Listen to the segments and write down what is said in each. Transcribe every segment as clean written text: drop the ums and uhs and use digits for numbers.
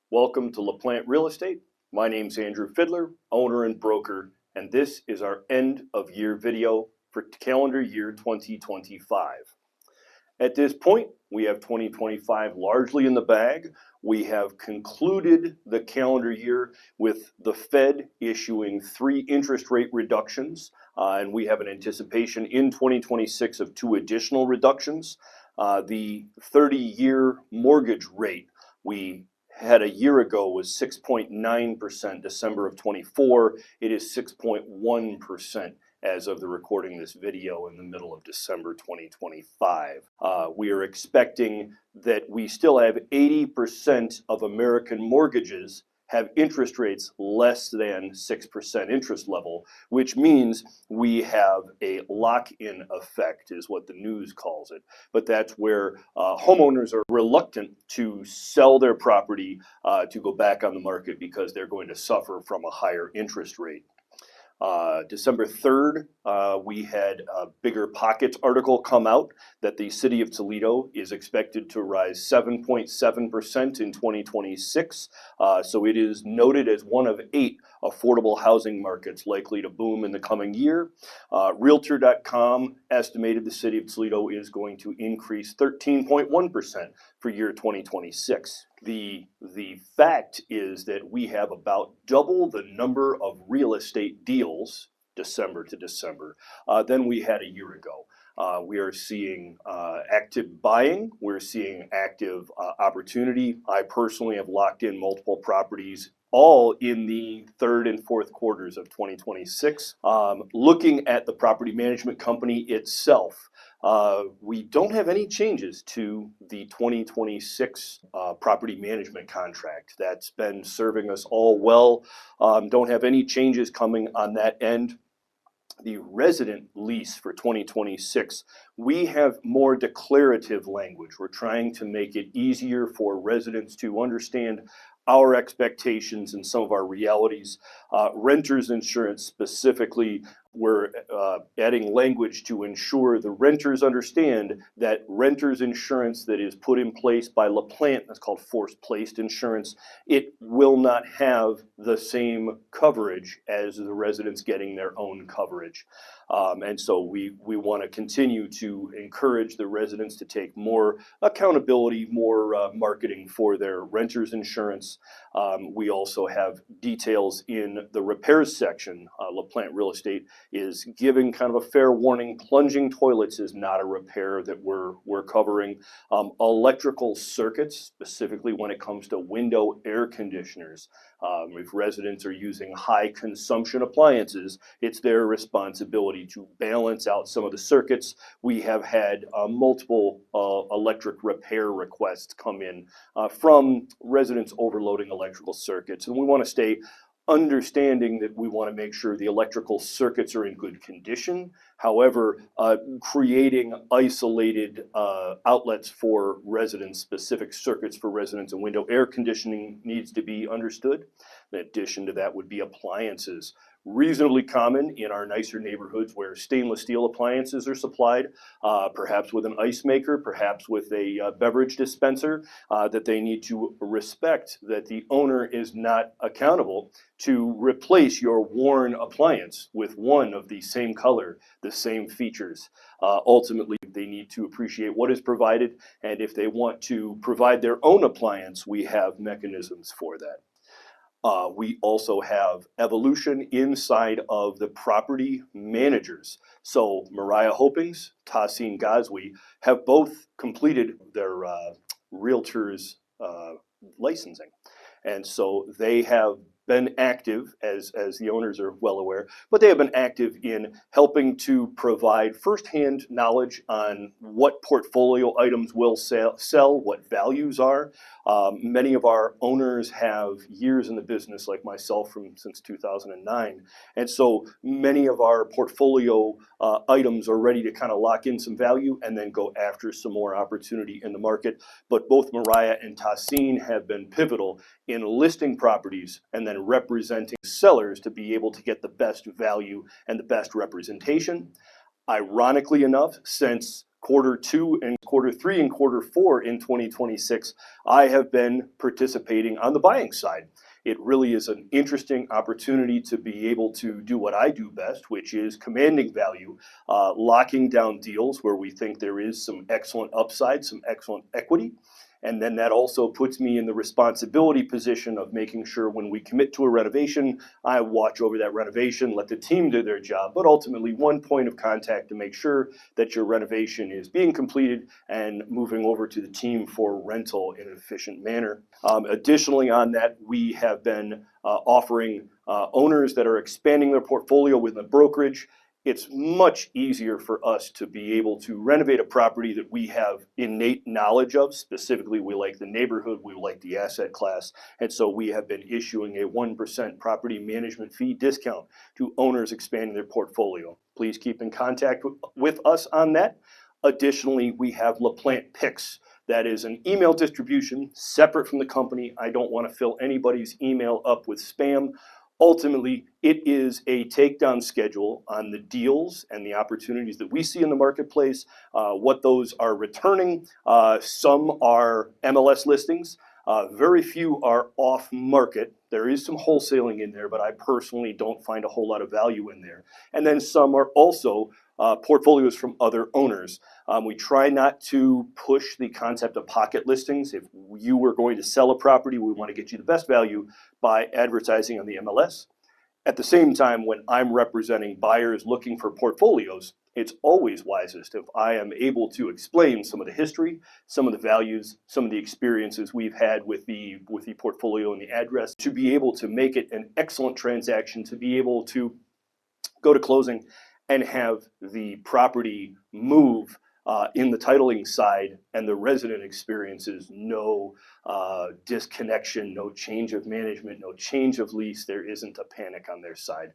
Welcome to LaPlante Real Estate. My name's Andrew Fidler, owner and broker, and this is our end of year video for calendar year 2025. At this point, we have 2025 largely in the bag. We have concluded the calendar year with the Fed issuing 3 interest rate reductions, and we have an anticipation in 2026 of 2 additional reductions. The 30-year mortgage rate we had a year ago was 6.9% December of 24. It is 6.1% as of the recording this video in the middle of December 2025. We are expecting that we still have 80% of American mortgages have interest rates less than 6% interest level, which means we have a lock-in effect is what the news calls it. But that's where homeowners are reluctant to sell their property to go back on the market because they're going to suffer from a higher interest rate. December 3rd, we had a Bigger Pockets article come out that the city of Toledo is expected to rise 7.7% in 2026. So it is noted as one of 8 affordable housing markets likely to boom in the coming year. Realtor.com estimated the city of Toledo is going to increase 13.1% for year 2026. The fact is that we have about double the number of real estate deals December to December than we had a year ago. We are seeing active buying. We're seeing active opportunity. I personally have locked in multiple properties all in the 3rd and 4th quarters of 2026. Looking at the property management company itself, we don't have any changes to the 2026 property management contract. That's been serving us all well. Don't have any changes coming on that end. The resident lease for 2026, we have more declarative language. We're trying to make it easier for residents to understand our expectations and some of our realities. Renters insurance specifically, we're adding language to ensure the renters understand that renters insurance that is put in place by LaPlante, that's called forced placed insurance, it will not have the same coverage as the residents getting their own coverage. And so we want to continue to encourage the residents to take more accountability, more marketing for their renters insurance. We also have details in the repairs section. LaPlante Real Estate is giving kind of a fair warning. Plunging toilets is not a repair that we're covering. Electrical circuits, specifically when it comes to window air conditioners. If residents are using high consumption appliances, it's their responsibility to balance out some of the circuits. We have had multiple electric repair requests come in from residents overloading electrical circuits, and we want to stay understanding that we want to make sure the electrical circuits are in good condition. However, creating isolated outlets for residents, specific circuits for residents and window air conditioning needs to be understood. In addition to that would be appliances. Reasonably common in our nicer neighborhoods where stainless steel appliances are supplied, perhaps with an ice maker, perhaps with a beverage dispenser, that they need to respect that the owner is not accountable to replace your worn appliance with one of the same color, the same features. Ultimately, they need to appreciate what is provided, and if they want to provide their own appliance, we have mechanisms for that. We also have evolution inside of the property managers. So Mariah Hopings, Tahsin Ghazwi have both completed their realtors licensing. And so they have been active, as the owners are well aware, but they have been active in helping to provide firsthand knowledge on what portfolio items will sell, what values are. Many of our owners have years in the business, like myself, since 2009. And so many of our portfolio items are ready to kind of lock in some value and then go after some more opportunity in the market. But both Mariah and Tahsin have been pivotal in listing properties and then representing sellers to be able to get the best value and the best representation. Ironically enough, since Q2 and Q3 and Q4 in 2026, I have been participating on the buying side. It really is an interesting opportunity to be able to do what I do best, which is commanding value, locking down deals where we think there is some excellent upside, some excellent equity. And then that also puts me in the responsibility position of making sure when we commit to a renovation, I watch over that renovation, let the team do their job, but ultimately one point of contact to make sure that your renovation is being completed and moving over to the team for rental in an efficient manner. Additionally on that, we have been offering owners that are expanding their portfolio within the brokerage. It's much easier for us to be able to renovate a property that we have innate knowledge of. Specifically, we like the neighborhood, we like the asset class, and so we have been issuing a 1% property management fee discount to owners expanding their portfolio. Please keep in contact with us on that. Additionally, we have LaPlante Picks. That is an email distribution separate from the company. I don't want to fill anybody's email up with spam. Ultimately, it is a takedown schedule on the deals and the opportunities that we see in the marketplace, what those are returning. Some are MLS listings. Very few are off market. There is some wholesaling in there, but I personally don't find a whole lot of value in there. And then some are also portfolios from other owners. We try not to push the concept of pocket listings. If you were going to sell a property, we want to get you the best value by advertising on the MLS. At the same time, when I'm representing buyers looking for portfolios, it's always wisest if I am able to explain some of the history, some of the values, some of the experiences we've had with the portfolio and the address to be able to make it an excellent transaction, to be able to go to closing and have the property move in the titling side, and the resident experiences no disconnection, no change of management, no change of lease. There isn't a panic on their side.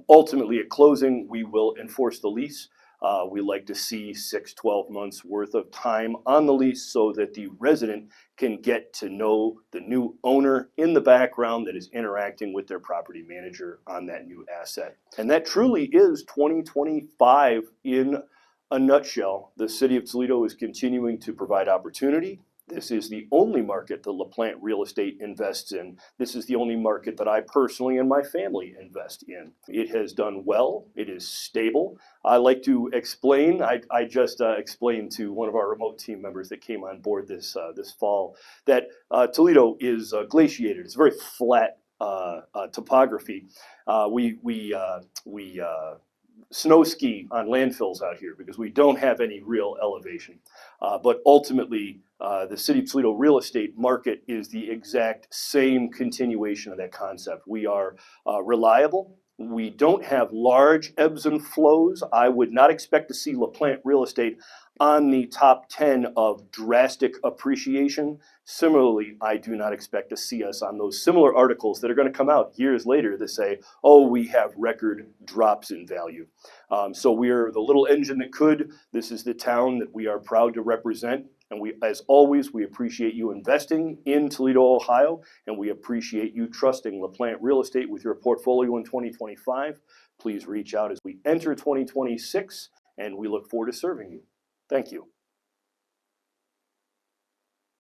Ultimately, at closing, we will enforce the lease. We like to see 6-12 months worth of time on the lease so that the resident can get to know the new owner in the background that is interacting with their property manager on that new asset. And that truly is 2025 in a nutshell. The city of Toledo is continuing to provide opportunity. This is the only market that LaPlante Real Estate invests in. This is the only market that I personally and my family invest in. It has done well. It is stable. I like to explain, I just explained to one of our remote team members that came on board this fall that Toledo is glaciated. It's very flat topography. We snow ski on landfills out here because we don't have any real elevation. But ultimately, the City of Toledo real estate market is the exact same continuation of that concept. We are reliable. We don't have large ebbs and flows. I would not expect to see LaPlante Real Estate on the top 10 of drastic appreciation. Similarly, I do not expect to see us on those similar articles that are going to come out years later that say, oh, we have record drops in value. So we're the little engine that could. This is the town that we are proud to represent. And we, as always, we appreciate you investing in Toledo, Ohio, and we appreciate you trusting LaPlante Real Estate with your portfolio in 2025. Please reach out as we enter 2026, and we look forward to serving you. Thank you.